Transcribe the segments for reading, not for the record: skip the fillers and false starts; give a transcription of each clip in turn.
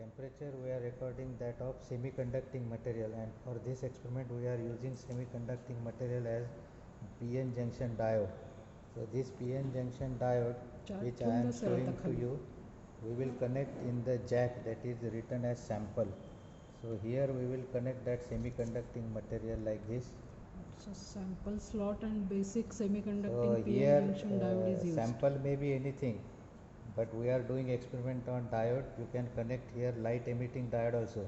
temperature we are recording that of semiconducting material, and for this experiment we are using semiconducting material as PN junction diode. So this PN junction diode which I am showing to you, we will connect in the jack that is written as sample. So here we will connect that semiconducting material like this. So sample slot and basic semiconducting so PN junction diode is used. Sample may be anything, but we are doing experiment on diode. You can connect here light emitting diode also.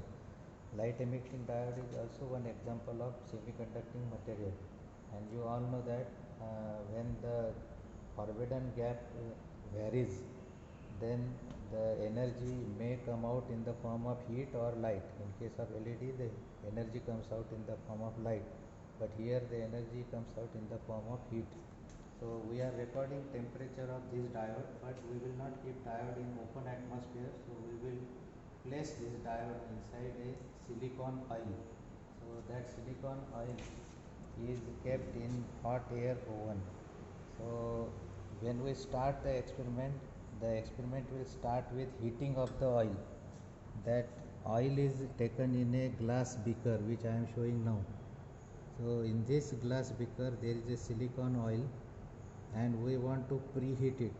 Light emitting diode is also one example of semiconducting material, and you all know that when the forbidden gap varies, then the energy may come out in the form of heat or light. In case of LED, the energy comes out in the form of light, but here the energy comes out in the form of heat. So we are recording temperature of this diode, but we will not keep diode in open atmosphere. So we will place this diode inside a silicon oil. So that silicon oil is kept in hot air oven. So when we start the experiment will start with heating of the oil. That oil is taken in a glass beaker which I am showing now. So in this glass beaker there is a silicon oil, and we want to preheat it.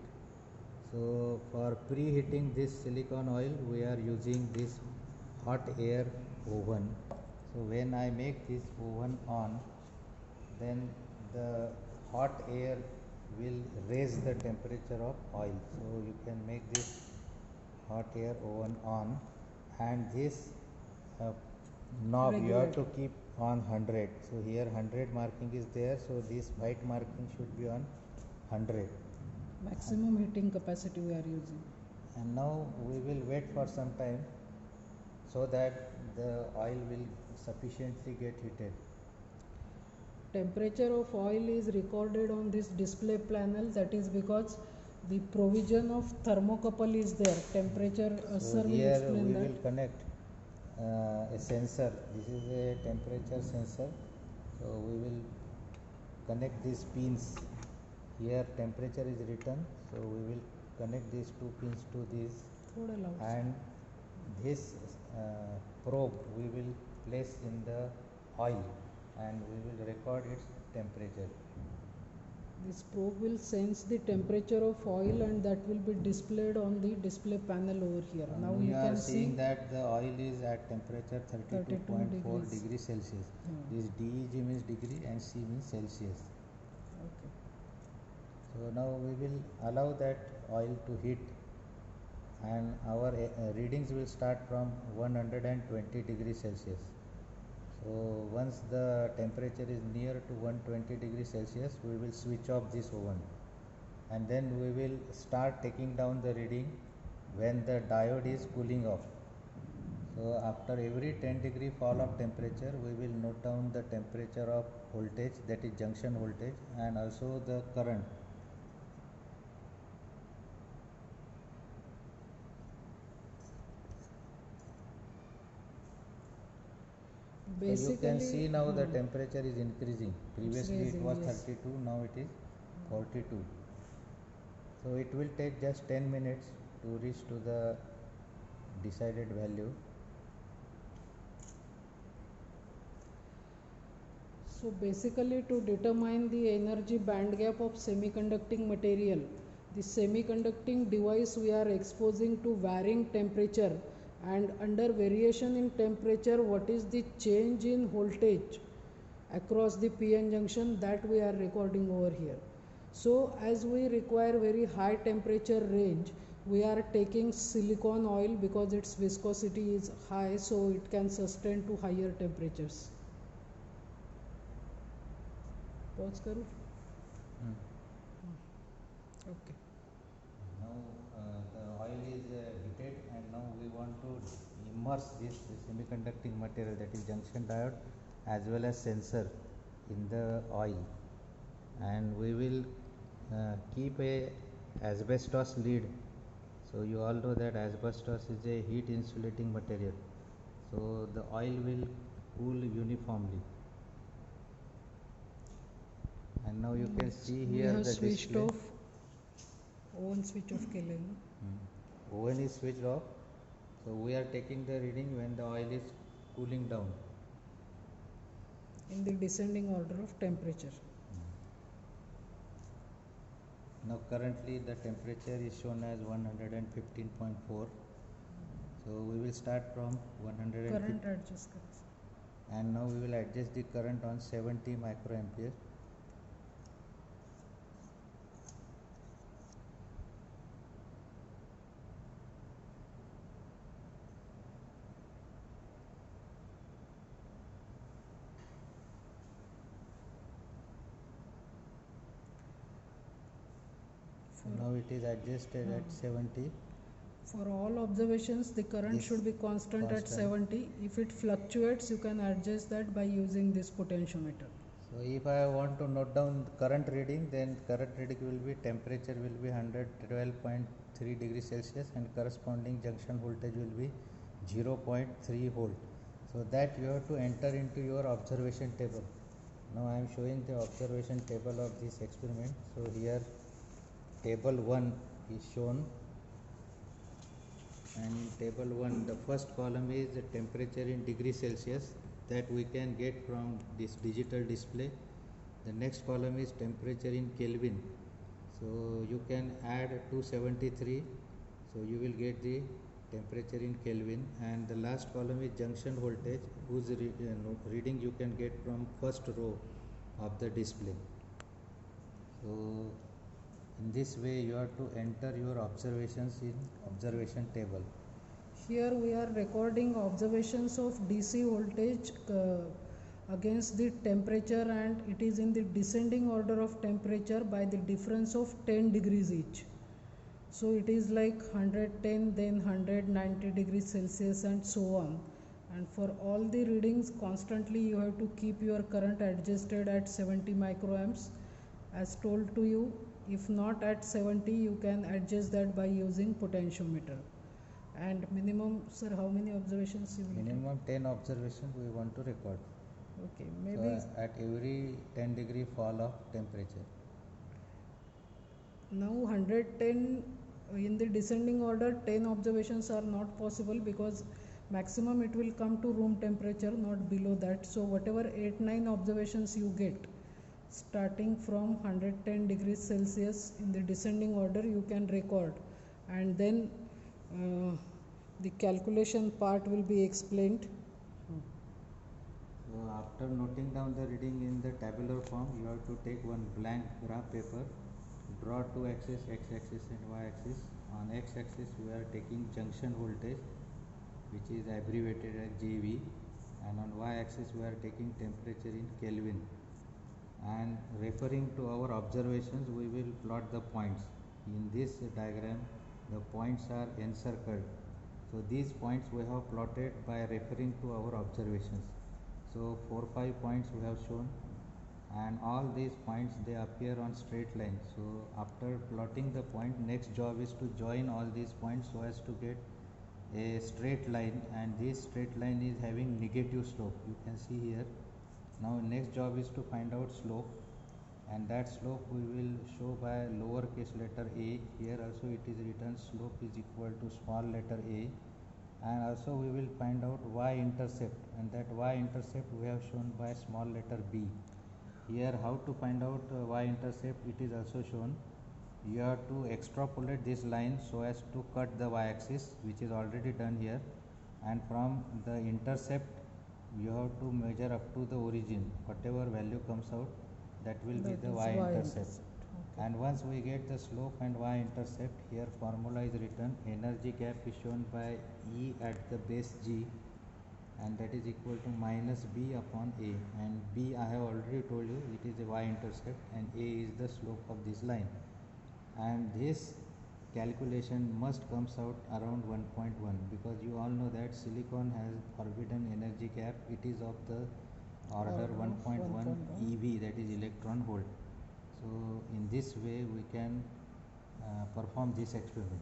So for preheating this silicon oil we are using this hot air oven. So when I make this oven on, then the hot air will raise the temperature of oil. So you can make this hot air oven on, and this knob you have to keep on 100. So here 100 marking is there, so this white marking should be on 100. Maximum heating capacity we are using. And now we will wait for some time so that the oil will sufficiently get heated. Temperature of oil is recorded on this display panel. That is because the provision of thermocouple is there. Temperature so here we will connect a sensor. This is a temperature sensor. So we will connect these pins. Here temperature is written, so we will connect these two pins to this, and this probe we will place in the oil, and we will record its temperature. This probe will sense the temperature of oil, and that will be displayed on the display panel over here. Now you can see that the oil is at temperature 32.4 degrees Celsius. This DEG means degree and C means Celsius. Okay. So now we will allow that oil to heat, and our readings will start from 120 degrees Celsius. So once the temperature is near to 120 degrees Celsius, we will switch off this oven, and then we will start taking down the reading when the diode is cooling off. So after every 10 degree fall of temperature, we will note down the temperature of voltage, that is junction voltage, and also the current. So you can see now the temperature is increasing. Previously it was 32, now it is 42. So it will take just 10 minutes to reach to the decided value. So basically, to determine the energy band gap of semiconducting material, the semiconducting device we are exposing to varying temperature, and under variation in temperature, what is the change in voltage across the PN junction, that we are recording over here. So as we require very high temperature range, we are taking silicon oil because its viscosity is high, so it can sustain to higher temperatures. Pause करूँ? Okay. Now the oil is heated, and now we want to immerse this semiconducting material, that is junction diode as well as sensor, in the oil, and we will keep a asbestos lid. So you all know that asbestos is a heat insulating material, so the oil will cool uniformly. And now you can see here the switched display. Off. Oven switch off केलेलं. Oven is switched off. So we are taking the reading when the oil is cooling down. in the descending order of temperature. Now currently the temperature is shown as 115.4. So we will start from 150 Current adjust करें. and now we will adjust the current on 70 microampere. So now it is adjusted at 70. For all observations, the current This should be constant at constant. 70. If it fluctuates, you can adjust that by using this potentiometer. So if I want to note down the current reading, then current reading will be temperature will be 112.3 degrees Celsius and corresponding junction voltage will be 0.3 volt. So that you have to enter into your observation table. Now I am showing the observation table of this experiment. So here table 1 is shown, and in table 1 the first column is the temperature in degrees Celsius that we can get from this digital display. The next column is temperature in Kelvin, so you can add 273, so you will get the temperature in Kelvin. And the last column is junction voltage, whose reading you can get from first row of the display. So in this way you have to enter your observations in observation table. Here we are recording observations of DC voltage against the temperature, and it is in the descending order of temperature by the difference of 10 degrees each. So it is like 110, then 190 degrees Celsius and so on. And for all the readings, constantly you have to keep your current adjusted at 70 microamps as told to you. If not at 70, you can adjust that by using potentiometer. And minimum, sir, how many observations you will Minimum 10 observations we want to record. take? Okay, maybe So at every 10 degree fall of temperature. now 110 in the descending order, 10 observations are not possible because maximum it will come to room temperature, not below that. So whatever 8-9 observations you get starting from 110 degrees Celsius in the descending order, you can record, and then the calculation part will be explained. So after noting down the reading in the tabular form, you have to take one blank graph paper, draw two axes, x-axis and y-axis. On x-axis we are taking junction voltage, which is abbreviated as JV, and on y-axis we are taking temperature in Kelvin. And referring to our observations, we will plot the points. In this diagram, the points are encircled. So these points we have plotted by referring to our observations. So 4-5 points we have shown, and all these points they appear on straight line. So after plotting the point, next job is to join all these points so as to get a straight line, and this straight line is having negative slope, you can see here. Now next job is to find out slope, and that slope we will show by lowercase letter a. Here also it is written slope is equal to small letter a. And also we will find out y-intercept, and that y-intercept we have shown by small letter b. Here how to find out y-intercept, it is also shown. You have to extrapolate this line so as to cut the y-axis, which is already done here, and from the intercept you have to measure up to the origin. Whatever value comes out, that will be the y-intercept. And once we get the slope and y-intercept, here formula is written. Energy gap is shown by E at the base G, and that is equal to minus B upon A. And B I have already told you, it is a y-intercept, and A is the slope of this line. And this calculation must comes out around 1.1, because you all know that silicon has forbidden energy gap. It is of the order 1.1 EV, that is electron volt. So in this way we can perform this experiment.